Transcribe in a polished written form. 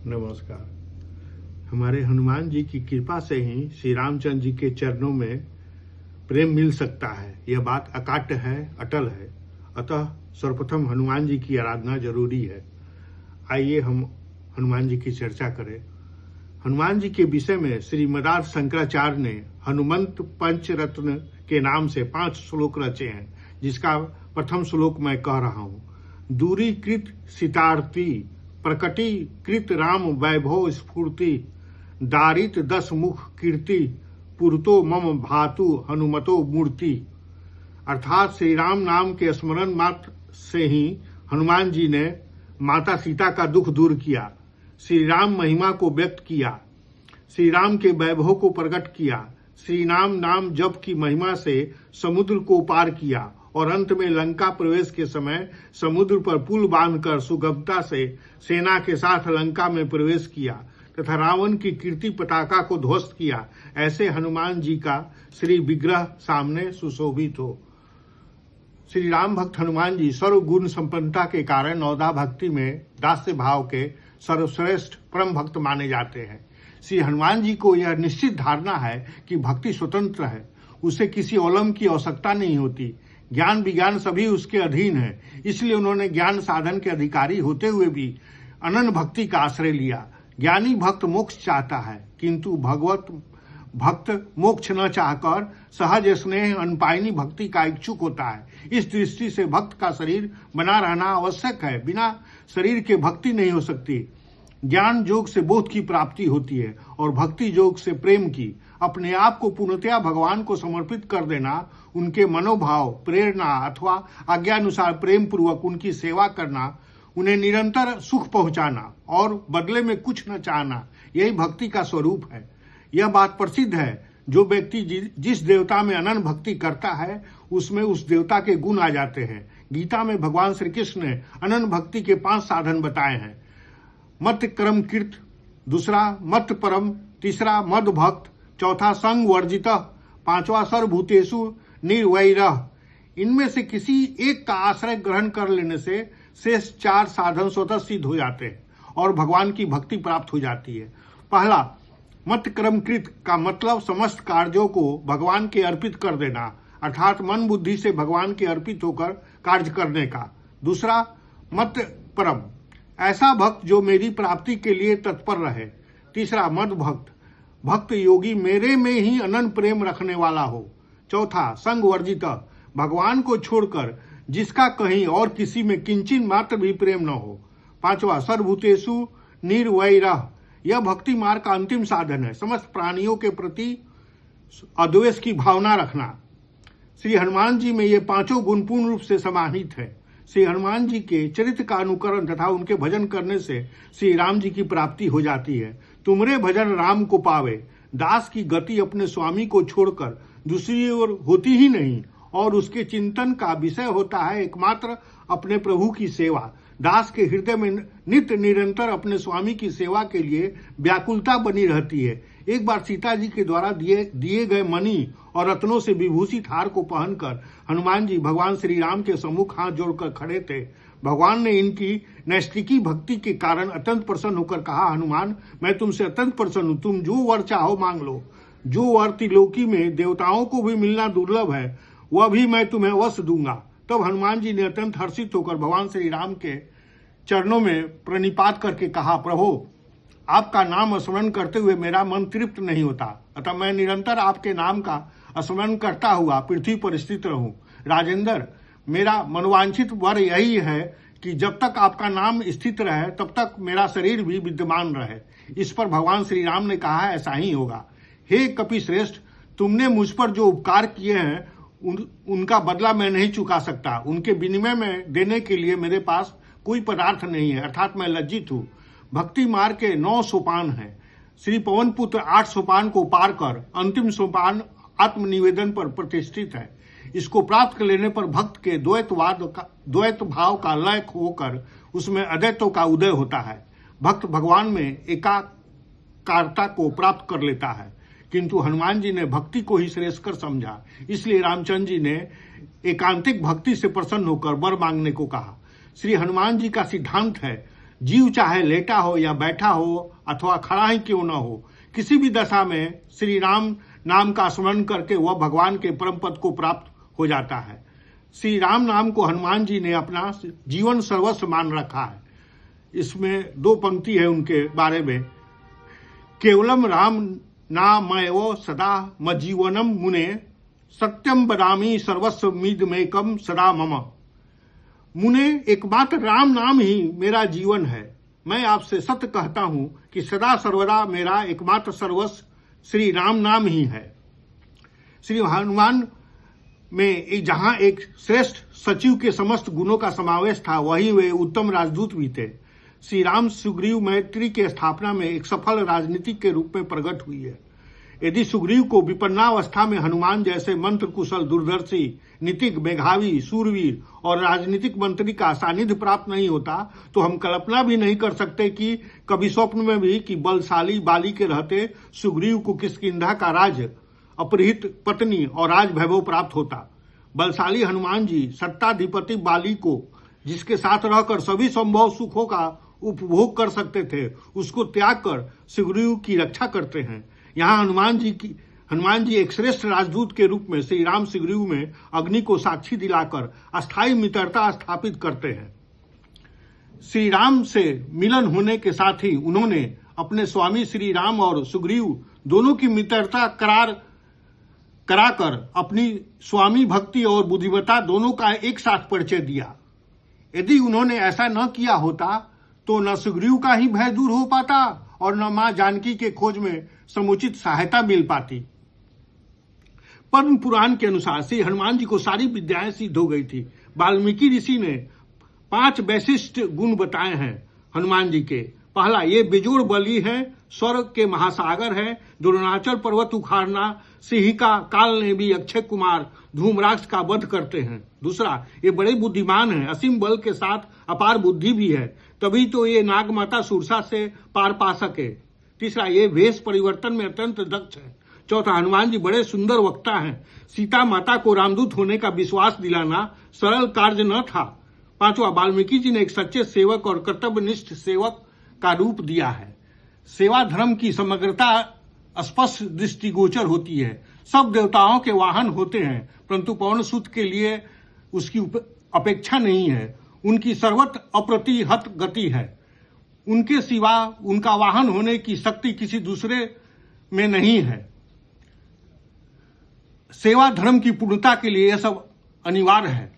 नमस्कार। हमारे हनुमान जी की कृपा से ही श्री रामचंद्र जी के चरणों में प्रेम मिल सकता है। यह बात अकाट्य है, अटल है। अतः सर्वप्रथम हनुमान जी की आराधना जरूरी है। आइए हम हनुमान जी की चर्चा करें। हनुमान जी के विषय में श्री मदार शंकराचार्य ने हनुमंत पंचरत्न के नाम से 5 श्लोक रचे हैं, जिसका प्रथम श्लोक मैं कह रहा हूँ। दूरीकृत सितार्थी प्रकटीकृत राम वैभव स्फूर्ति दारित 10 मुख कीर्ति पुरतो मम भातु हनुमतो मूर्ति। अर्थात श्री राम नाम के स्मरण मात्र से ही हनुमान जी ने माता सीता का दुख दूर किया, श्री राम महिमा को व्यक्त किया, श्री राम के वैभव को प्रकट किया, श्री राम नाम जप की महिमा से समुद्र को पार किया और अंत में लंका प्रवेश के समय समुद्र पर पुल बांधकर सुगमता से सेना के साथ लंका में प्रवेश किया तथा रावण की कीर्ति पताका को ध्वस्त किया। ऐसे हनुमान जी का श्री विग्रह सामने सुशोभित हो। श्री राम भक्त हनुमान जी सर्वगुण संपन्नता के कारण नवदा भक्ति में दास्य भाव के सर्वश्रेष्ठ परम भक्त माने जाते हैं। श्री हनुमान जी को यह निश्चित धारणा है कि भक्ति स्वतंत्र है, उसे किसी अवलंब की आवश्यकता नहीं होती। ज्ञान विज्ञान सभी उसके अधीन है, इसलिए उन्होंने ज्ञान साधन के अधिकारी होते हुए भी अनन्य भक्ति का आश्रय लिया। ज्ञानी भक्त मोक्ष चाहता है, किंतु भगवत भक्त मोक्ष न चाहकर सहज स्नेह अनपायनी भक्ति का इच्छुक होता है। इस दृष्टि से भक्त का शरीर बना रहना आवश्यक है। बिना शरीर के भक्ति नहीं हो सकती। ज्ञान योग से बोध की प्राप्ति होती है और भक्ति योग से प्रेम की। अपने आप को पूर्णतया भगवान को समर्पित कर देना, उनके मनोभाव, प्रेरणा अथवा आज्ञानुसार प्रेम पूर्वक उनकी सेवा करना, उन्हें निरंतर सुख पहुंचाना और बदले में कुछ न चाहना, यही भक्ति का स्वरूप है। यह बात प्रसिद्ध है, जो व्यक्ति जिस देवता में अनन्य भक्ति करता है उसमें उस देवता के गुण आ जाते हैं। गीता में भगवान श्री कृष्ण ने अनन्य भक्ति के 5 साधन बताए हैं। मत क्रम कीर्त, दूसरा मत परम, तीसरा मद भक्त, चौथा संग वर्जित, 5वां सर्वभूतेषु निर्वैरः। इनमें से किसी एक का आश्रय ग्रहण कर लेने से शेष 4 साधन स्वतः सिद्ध हो जाते हैं और भगवान की भक्ति प्राप्त हो जाती है। पहला मत क्रमकृत का मतलब समस्त कार्यों को भगवान के अर्पित कर देना, अर्थात मन बुद्धि से भगवान के अर्पित होकर कार्य करने का। दूसरा मत परम, ऐसा भक्त जो मेरी प्राप्ति के लिए तत्पर रहे। तीसरा मद भक्त, भक्त योगी मेरे में ही अनन्य प्रेम रखने वाला हो। चौथा संग वर्जित, भगवान को छोड़कर जिसका कहीं और किसी में किंचित मात्र भी प्रेम न हो। 5वां सर्वभूतेषु निर्वैरः, यह भक्ति मार्ग का अंतिम साधन है। समस्त प्राणियों के प्रति अद्वेष की भावना रखना। श्री हनुमान जी में ये 5 गुण पूर्ण रूप से समाहित है। श्री हनुमान जी के चरित्र का अनुकरण तथा उनके भजन करने से श्री राम जी की प्राप्ति हो जाती है। तुमरे भजन राम को पावे, दास की गति अपने स्वामी को छोड़कर दूसरी ओर होती ही नहीं और उसके चिंतन का विषय होता है एकमात्र अपने प्रभु की सेवा। दास के हृदय में नित्य निरंतर अपने स्वामी की सेवा के लिए व्याकुलता बनी रहती है। एक बार सीता जी के द्वारा दिए गए मणि और रत्नों से विभूषित हार को पहनकर हनुमान जी भगवान श्री राम के सम्मुख हाथ जोड़कर खड़े थे। भगवान ने इनकी नैष्ठिकी भक्ति के कारण अत्यंत प्रसन्न होकर कहा, हनुमान मैं तुमसे अत्यंत प्रसन्न हूँ, तुम जो वर चाहो मांग लो। जो वर त्रिलोकी में देवताओं को भी मिलना दुर्लभ है, वह भी मैं तुम्हें अवश्य दूंगा। तब हनुमान जी ने अत्यंत हर्षित होकर भगवान श्री राम के चरणों में प्रणिपात करके कहा, प्रभु आपका नाम स्मरण करते हुए मेरा मन तृप्त नहीं होता, अतः मैं निरंतर आपके नाम का स्मरण करता हुआ पृथ्वी पर स्थित रहूं। राजेंद्र, मेरा मनोवांछित वर यही है कि जब तक आपका नाम स्थित रहे तब तक मेरा शरीर भी विद्यमान रहे। इस पर भगवान श्री राम ने कहा, ऐसा ही होगा। हे कपि श्रेष्ठ, तुमने मुझ पर जो उपकार किए हैं उनका बदला मैं नहीं चुका सकता। उनके विनिमय में देने के लिए मेरे पास कोई पदार्थ नहीं है, अर्थात मैं लज्जित हूँ। भक्ति मार्ग के 9 सोपान हैं। श्री पवन पुत्र 8 सोपान को पार कर अंतिम सोपान आत्मनिवेदन पर प्रतिष्ठित है। इसको प्राप्त कर लेने पर भक्त के द्वैत भाव का लय होकर उसमें अद्वैतों का उदय होता है। भक्त भगवान में एकाकारता को प्राप्त कर लेता है, किंतु हनुमान जी ने भक्ति को ही श्रेष्ठकर समझा। इसलिए रामचंद्र जी ने एकांतिक भक्ति से प्रसन्न होकर वर मांगने को कहा। श्री हनुमान जी का सिद्धांत है, जीव चाहे लेटा हो या बैठा हो अथवा खड़ा ही क्यों न हो, किसी भी दशा में श्री राम नाम का स्मरण करके वह भगवान के परम पद को प्राप्त हो जाता है। श्री राम नाम को हनुमान जी ने अपना जीवन सर्वस्व मान रखा है। इसमें 2 पंक्ति है उनके बारे में। केवलम राम नामयो सदा मजीवनम मुने, सत्यम बदामी सर्वस्वमिदमेकम सदा मम। मुने, एकमात्र राम नाम ही मेरा जीवन है। मैं आपसे सत्य कहता हूं कि सदा सर्वदा मेरा एकमात्र सर्वस्व श्री राम नाम ही है। श्री हनुमान में जहां एक श्रेष्ठ सचिव के समस्त गुणों का समावेश था, वही वे उत्तम राजदूत भी थे। श्री राम सुग्रीव मैत्री के स्थापना में एक सफल राजनीतिक के रूप में प्रकट हुई है। यदि सुग्रीव को विपन्नावस्था में हनुमान जैसे मंत्र कुशल, दूरदर्शी, नीतिज्ञ, मेधावी, सूरवीर और राजनीतिक मंत्री का सानिध्य प्राप्त नहीं होता, तो हम कल्पना भी नहीं कर सकते कि कभी स्वप्न में भी कि बलशाली बाली के रहते सुग्रीव को किष्किंधा का राज, अपहृत पत्नी और राज वैभव प्राप्त होता। बलशाली हनुमान जी सत्ताधिपति बाली को, जिसके साथ रहकर सभी संभव सुखों का उपभोग कर सकते थे, उसको त्याग कर सुग्रीव की रक्षा करते हैं। यहाँ हनुमान जी एक श्रेष्ठ राजदूत के रूप में श्री राम सुग्रीव में अग्नि को साक्षी दिलाकर अस्थायी मित्रता स्थापित करते हैं। श्री राम से मिलन होने के साथ ही उन्होंने अपने स्वामी श्री राम और सुग्रीव दोनों की मित्रता कराकर अपनी स्वामी भक्ति और बुद्धिमत्ता दोनों का एक साथ परिचय दिया। यदि उन्होंने ऐसा न किया होता तो न सुग्रीव का ही भय दूर हो पाता और न मां जानकी के खोज में समुचित सहायता मिल पाती। पद्म पुराण के अनुसार श्री हनुमान जी को सारी विद्याएं सिद्ध हो गई थी। वाल्मीकि ऋषि ने 5 वैशिष्ट गुण बताए हैं हनुमान जी के। पहला, ये बेजोड़ बली है, स्वर्ग के महासागर है, द्रोणाचल पर्वत उखाड़ना, सिंहिका काल ने भी अक्षय कुमार धूम्राक्ष का वध करते हैं। दूसरा, ये बड़े बुद्धिमान हैं, असीम बल के साथ अपार बुद्धि भी है, तभी तो ये नाग माता सुरसा से पार पा सके। तीसरा, ये वेश परिवर्तन में अत्यंत दक्ष है। चौथा, हनुमान जी बड़े सुंदर वक्ता हैं। सीता माता को रामदूत होने का विश्वास दिलाना सरल कार्य न था। पांचवा, वाल्मीकि जी ने एक सच्चे सेवक और कर्तव्यनिष्ठ सेवक का रूप दिया है। सेवा धर्म की समग्रता स्पष्ट दृष्टिगोचर होती है। सब देवताओं के वाहन होते हैं, परंतु पवन सुत के लिए उसकी अपेक्षा नहीं है। उनकी सर्वत्र अप्रतिहत गति है। उनके सिवा उनका वाहन होने की शक्ति किसी दूसरे में नहीं है। सेवा धर्म की पूर्णता के लिए यह सब अनिवार्य है।